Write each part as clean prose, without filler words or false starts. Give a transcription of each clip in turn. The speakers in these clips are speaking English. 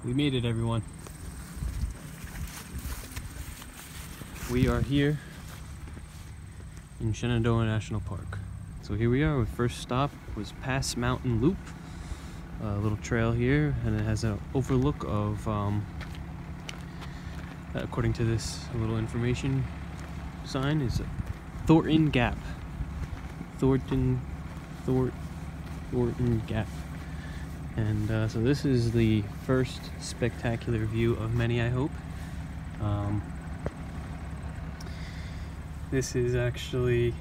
We made it, everyone. We are here in Shenandoah National Park. So here we are. Our first stop was Pass Mountain Loop, a little trail here, and it has an overlook of, according to this little information sign, is Thornton Gap. Thornton Gap. And so this is the first spectacular view of many, I hope. This is actually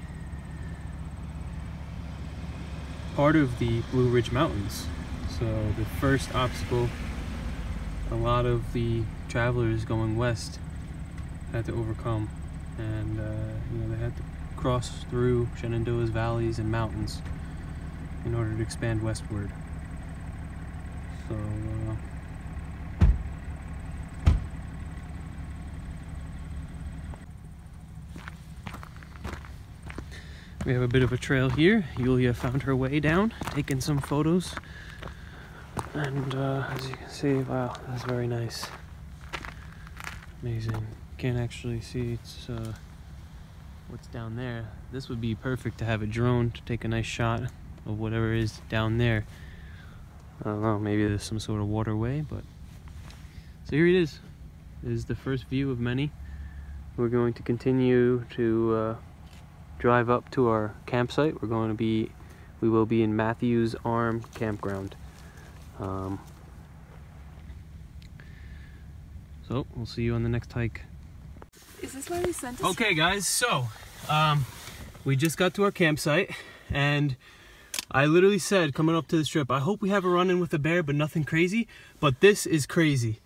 part of the Blue Ridge Mountains. So the first obstacle a lot of the travelers going west had to overcome. And you know, they had to cross through Shenandoah's valleys and mountains in order to expand westward. So we have a bit of a trail here. Yulia found her way down, taking some photos, and as you can see, wow, that's very nice. Amazing. Can't actually see it's what's down there. This would be perfect to have a drone to take a nice shot of whatever is down there. I don't know, maybe there's some sort of waterway, but so here it is. This is the first view of many. We're going to continue to drive up to our campsite. We will be in Matthews Arm Campground. So we'll see you on the next hike. Is this why we sent us? Okay guys, so we just got to our campsite, and I literally said coming up to this trip, I hope we have a run-in with a bear, but nothing crazy. But this is crazy.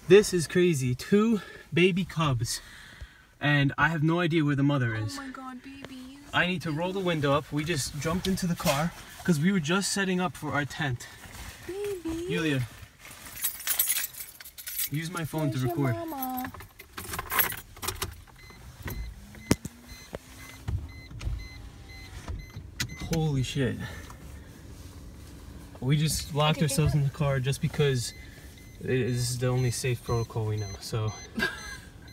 This is crazy. 2 baby cubs, and I have no idea where the mother is. Oh my god, baby. I need to roll the window up. We just jumped into the car because we were just setting up for our tent. Baby. Yulia, use my phone to record. Your mama? Holy shit. We just locked ourselves in the car just because this is the only safe protocol we know. So,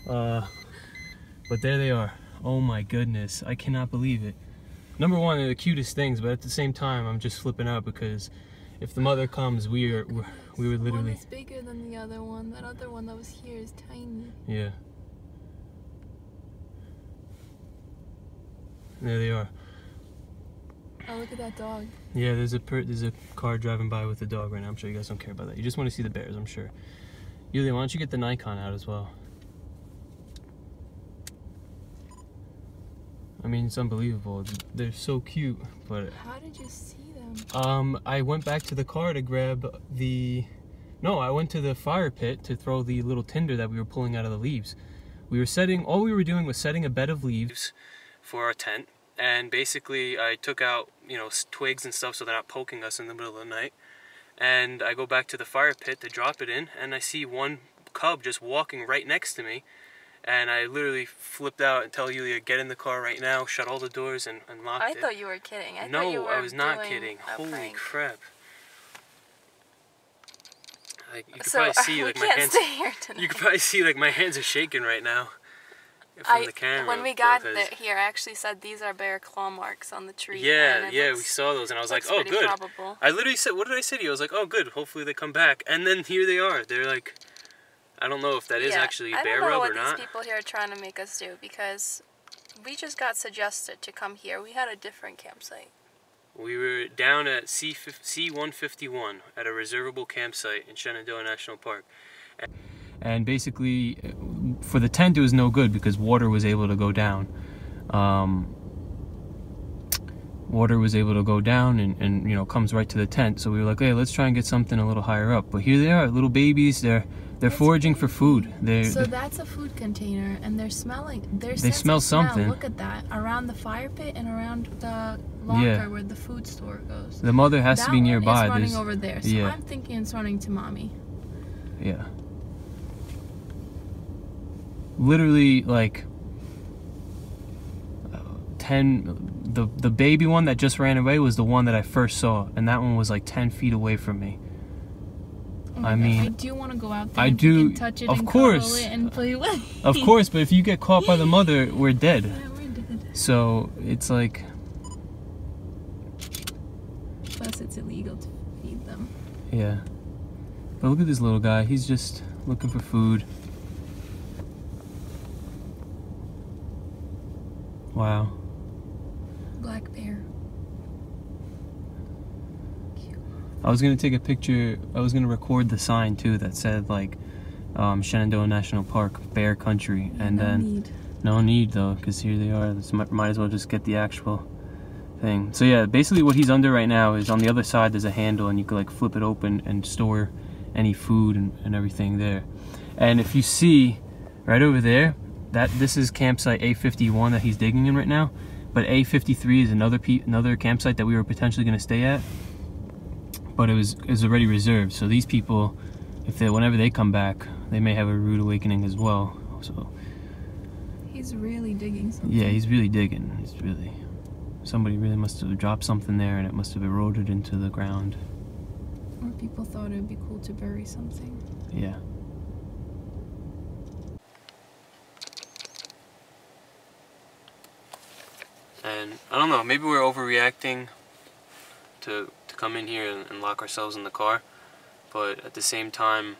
but there they are. Oh my goodness, I cannot believe it. Number one, they're the cutest things, but at the same time, I'm just flipping out because if the mother comes, we would literally. One is bigger than the other one. That other one that was here is tiny. Yeah. There they are. Oh, look at that dog. Yeah, there's a car driving by with a dog right now. I'm sure you guys don't care about that. You just want to see the bears, I'm sure. Yulia, why don't you get the Nikon out as well? I mean, it's unbelievable. They're so cute, but... How did you see them? I went back to the car to grab the... No, I went to the fire pit to throw the little tinder that we were pulling out of the leaves. All we were doing was setting a bed of leaves for our tent. And basically, I took out, you know, twigs and stuff so they're not poking us in the middle of the night. And I go back to the fire pit to drop it in, and I see one cub just walking right next to me. And I literally flipped out and tell Yulia, get in the car right now, shut all the doors, and lock it. I thought you were kidding. No, I was not kidding. Holy crap. You could probably see, like, my hands. You could probably see, like, my hands are shaking right now. From the camera, when we got here, I actually said these are bear claw marks on the tree. Yeah, yeah, we saw those, and I was like, oh, good. Probable. I literally said, what did I say to you? I was like, oh, good. Hopefully they come back. And then here they are. They're like, I don't know if that is actually bear rub or not. I don't know what these people here are trying to make us do, because we just got suggested to come here. We had a different campsite. We were down at C151 at a reservable campsite in Shenandoah National Park. And basically, for the tent, it was no good because water was able to go down. Water was able to go down and you know, comes right to the tent. So we were like, hey, let's try and get something a little higher up. But here they are, little babies. They're foraging for food. So that's a food container, and they're smelling. They smell something. Look at that, around the fire pit and around the locker where the food store goes. The mother has to be nearby. That one is running over there. So I'm thinking it's running to mommy. Yeah. Literally, like 10. The baby one that just ran away was the one that I first saw, and that one was like 10 feet away from me. Oh my I God, mean, I do want to go out there I and do, you can touch it of and course. cuddle it and play with it. Of course, but if you get caught by the mother, we're dead. Yeah, we're dead. So it's like, Plus, it's illegal to feed them. yeah. But look at this little guy. He's just looking for food. Wow. Black bear. Cute. I was gonna take a picture. I was gonna record the sign too that said like Shenandoah National Park, Bear Country, Yeah, and no then need. no need though, because here they are. This might as well just get the actual thing. So yeah, basically what he's under right now is on the other side. There's a handle, and you can like flip it open and store any food and everything there. And if you see right over there, this is campsite A51 that he's digging in right now. But A53 is another campsite that we were potentially going to stay at, but it was already reserved. So these people, whenever they come back, they may have a rude awakening as well. So He's really digging something. yeah, he's really digging. Somebody really must have dropped something there, and it must have eroded into the ground. Or people thought it would be cool to bury something. Yeah. And I don't know, maybe we're overreacting to come in here and lock ourselves in the car, but at the same time,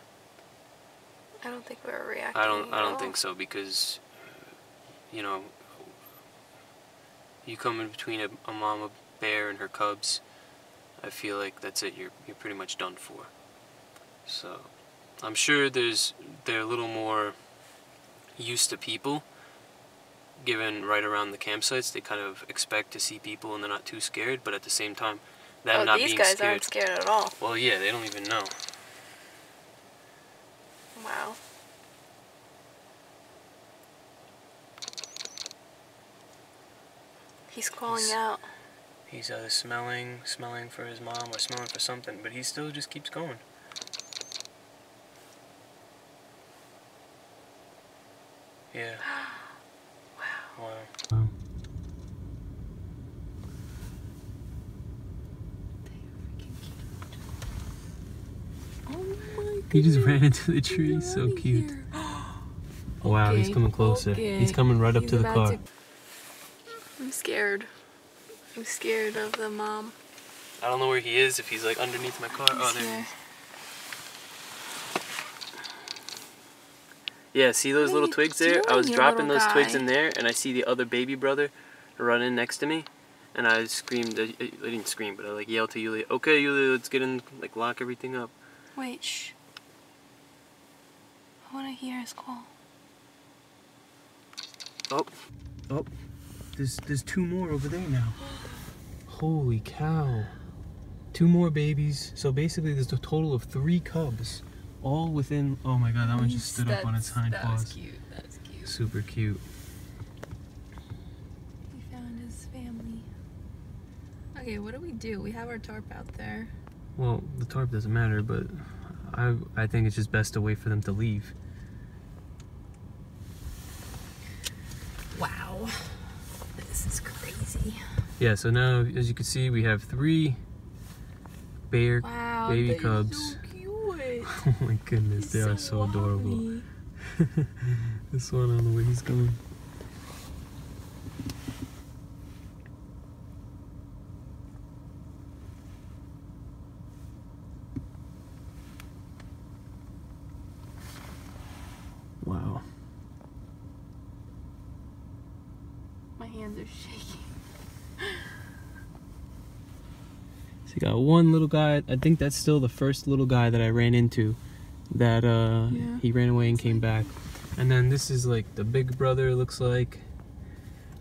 I don't think we're reacting. I don't think so, because you know, you come in between a mama bear and her cubs, I feel like that's it. You're pretty much done for. So I'm sure they're a little more used to people. Given right around the campsites, they kind of expect to see people and they're not too scared, but at the same time, them not being scared. These guys aren't scared at all. Well, yeah, they don't even know. Wow. He's calling out. He's either smelling for his mom or smelling for something, but he still just keeps going. Yeah. Wow. Oh my goodness. He just ran into the tree. So cute. Wow, he's coming closer. Okay. He's coming right up to the car. I'm scared. I'm scared of the mom. I don't know where he is, if he's like underneath my car. Oh, there he is. Yeah, see those little twigs there? I was dropping those twigs in there, and I see the other baby brother running next to me, and I screamed. I didn't scream, but I like yelled to Yulia, "Okay, Yulia, let's get in, like lock everything up." Wait, shh. I want to hear his call. Oh, there's two more over there now. Holy cow. 2 more babies. So basically there's a total of 3 cubs. All within, oh my god, that one just stood up on its hind paws. That's cute, that's cute. Super cute. He found his family. Okay, what do? We have our tarp out there. Well, the tarp doesn't matter, but I think it's just best to wait for them to leave. Wow. This is crazy. Yeah, so now, as you can see, we have 3 bear baby cubs. So cute. Oh my goodness, they are so adorable. This one, I don't know where he's going. Wow. My hands are shaking. So you got one little guy. I think that's still the first little guy that I ran into. That he ran away and came back. And then this is like the big brother, looks like.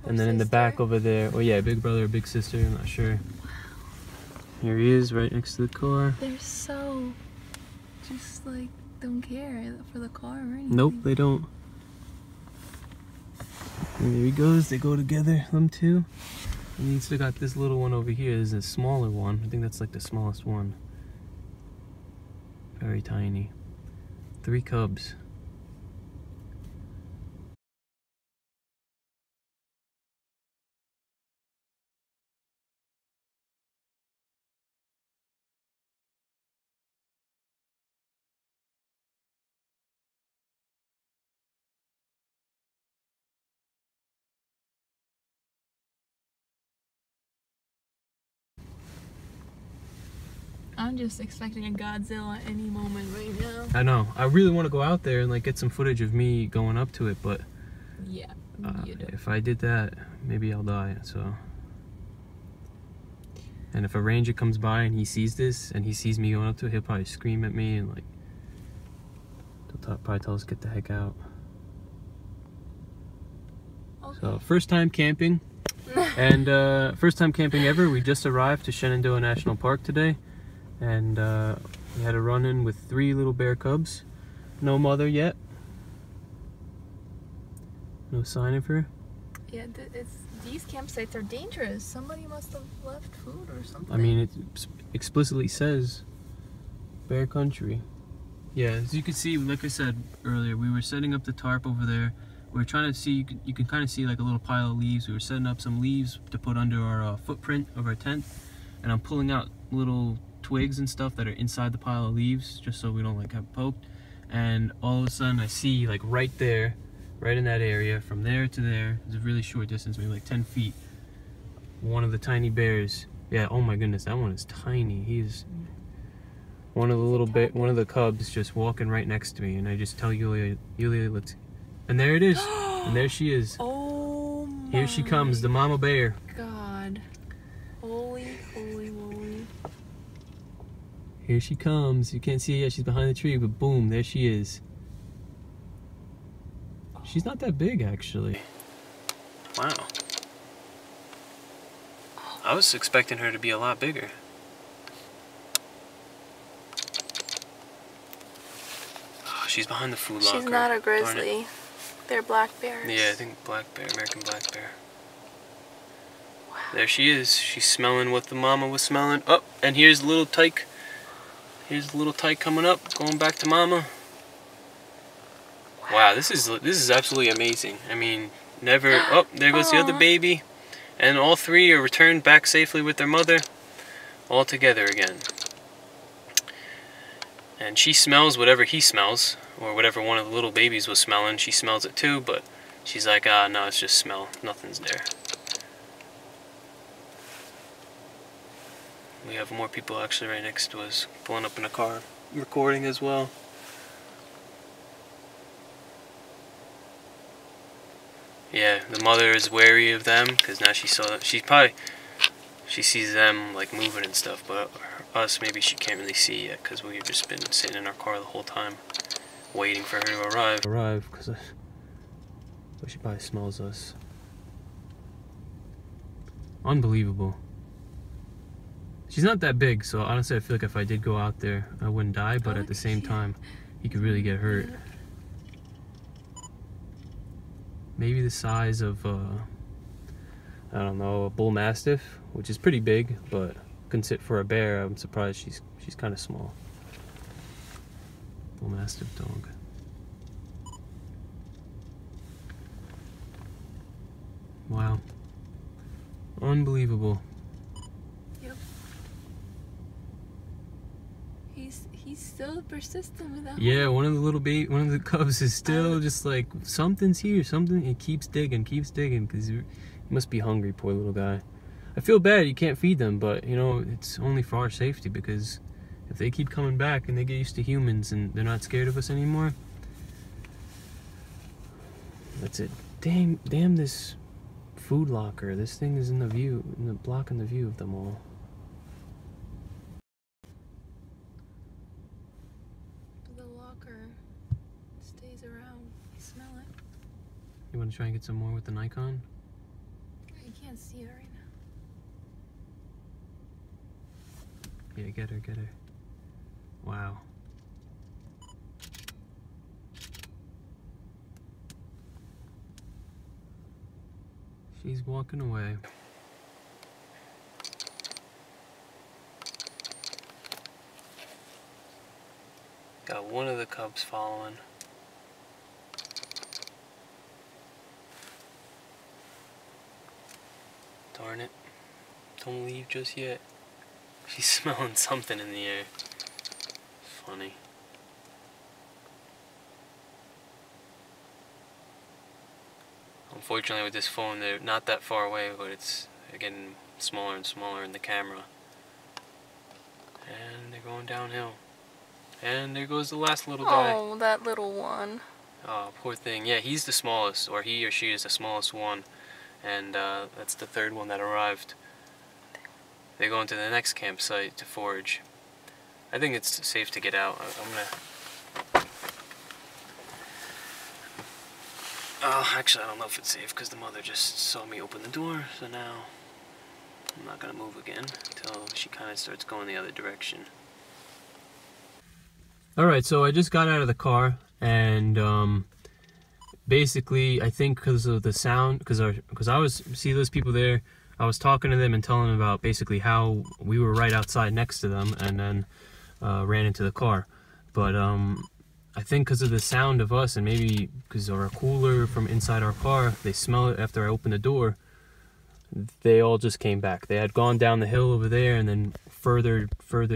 And then in the back over there, well, yeah, big brother or big sister, I'm not sure. Wow. Here he is, right next to the car. They're so just like don't care for the car or anything. Nope, they don't. And there he goes. They go together, them two. And you still got this little one over here. There's a smaller one. I think that's like the smallest one. Very tiny. 3 cubs. I'm just expecting a Godzilla any moment right now. I know. I really want to go out there and like get some footage of me going up to it, but Yeah, you do. if I did that, maybe I'll die. So, and if a ranger comes by and he sees this and he sees me going up to it, he'll probably scream at me and like probably tell us to get the heck out. Okay. So first time camping, and first time camping ever. We just arrived to Shenandoah National Park today, and we had a run-in with 3 little bear cubs. No mother yet. No sign of her. Yeah, these campsites are dangerous. Somebody must have left food or something. I mean, it explicitly says bear country. Yeah, as you can see, like I said earlier, we were setting up the tarp over there. We were trying to see, you can kind of see like a little pile of leaves. We were setting up some leaves to put under our footprint of our tent. And I'm pulling out little twigs and stuff that are inside the pile of leaves, just so we don't like have poked. And all of a sudden I see like right there, right in that area, from there to there, it's a really short distance, maybe like 10 feet, one of the tiny bears. Yeah, oh my goodness, that one is tiny. He's one of the little one of the cubs just walking right next to me, and I just tell Yulia, let's, and there it is. And there she is. Oh my Here she comes, the mama bear. God. Holy moly. Here she comes. You can't see her yet, she's behind the tree, but boom, there she is. She's not that big, actually. Wow. I was expecting her to be a lot bigger. Oh, she's behind the food locker. She's not a grizzly. They're black bears. Yeah, I think black bear, American black bear. Wow. There she is. She's smelling what the mama was smelling. Oh, and here's the little tyke. Here's the little tyke coming up, going back to mama. Wow, this is absolutely amazing. I mean, never. Oh, there goes the other baby, and all 3 are returned back safely with their mother, all together again. And she smells whatever he smells, or whatever one of the little babies was smelling. She smells it too, but she's like, ah, no, it's just smell. Nothing's there. We have more people actually right next to us, pulling up in a car, recording as well. Yeah, the mother is wary of them because now she sees them like moving and stuff, but us maybe she can't really see yet because we've just been sitting in our car the whole time waiting for her to arrive because she probably smells us. Unbelievable. She's not that big, so honestly I feel like if I did go out there I wouldn't die, but at the same time you could really get hurt. Maybe the size of, I don't know, a bull mastiff, which is pretty big, but for a bear, I'm surprised she's kind of small. Bull mastiff dog. Wow. Unbelievable. Yep. He's still persistent with that. Yeah, one of the cubs is still just like, something's here, something. He keeps digging, because he must be hungry, poor little guy. I feel bad you can't feed them, but you know, it's only for our safety, because if they keep coming back and they get used to humans and they're not scared of us anymore, that's it. Damn this food locker. This thing is blocking the view of them all. Stays around. I smell it. You want to try and get some more with the Nikon? I can't see it right now. Yeah, get her. Wow. She's walking away. Got one of the cubs following. Darn it. Don't leave just yet. She's smelling something in the air. Funny. Unfortunately with this phone they're not that far away, but it's getting smaller and smaller in the camera. And they're going downhill. And there goes the last little guy. Oh, that little one. Oh, poor thing. Yeah, he's the smallest, or he or she is the smallest one. And that's the third one that arrived. They're going to the next campsite to forage. I think it's safe to get out. I'm gonna... actually, I don't know if it's safe because the mother just saw me open the door. So now I'm not gonna move again until she kind of starts going the other direction. Alright, so I just got out of the car, and basically I think because of the sound, because I was, see those people there, I was talking to them and telling them about basically how we were right outside next to them, and then ran into the car. But I think because of the sound of us, and maybe because of our cooler from inside our car, they smell it after I opened the door, they all just came back. They had gone down the hill over there and then further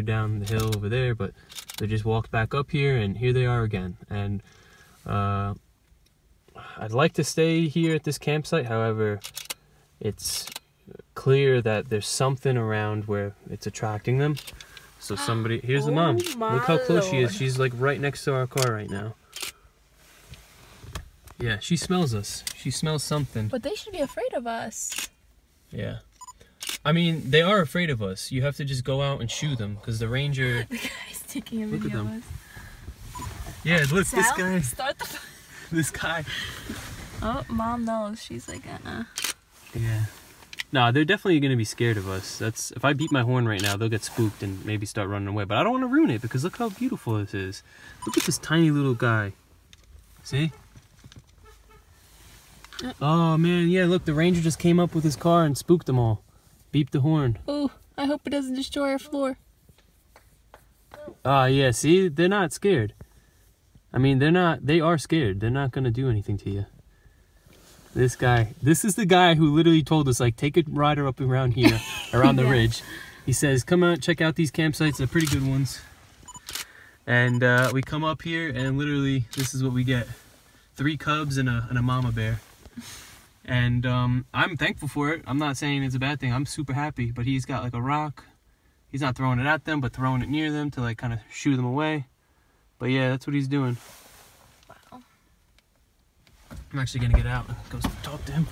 down the hill over there, but they just walked back up here, and here they are again. And I'd like to stay here at this campsite, however, it's clear that there's something around where it's attracting them. So somebody, here's the mom. Look how close she is. She's like right next to our car right now. Yeah, she smells us. She smells something. But they should be afraid of us. Yeah. I mean, they are afraid of us. You have to just go out and shoo them, because the ranger... The guy's taking a video of us. Yeah, look, Sal, this guy. start the... This guy. Oh, mom knows. She's like, Yeah. No, they're definitely going to be scared of us. That's, if I beat my horn right now, they'll get spooked and maybe start running away. But I don't want to ruin it, because look how beautiful this is. Look at this tiny little guy. See? Oh, man, yeah, look, the ranger just came up with his car and spooked them all. Beeped the horn. Oh, I hope it doesn't destroy our floor. Yeah, see? They're not scared. I mean, they are scared. They're not going to do anything to you. This guy, this is the guy who literally told us, like, take a rider up around here, around the ridge. He says, come out, check out these campsites. They're pretty good ones. And we come up here, and literally, this is what we get. 3 cubs and a mama bear. And I'm thankful for it. I'm not saying it's a bad thing. I'm super happy. But he's got like a rock. He's not throwing it at them, but throwing it near them to like kind of shoo them away. But yeah, that's what he's doing. Wow. I'm actually gonna get out and go talk to him.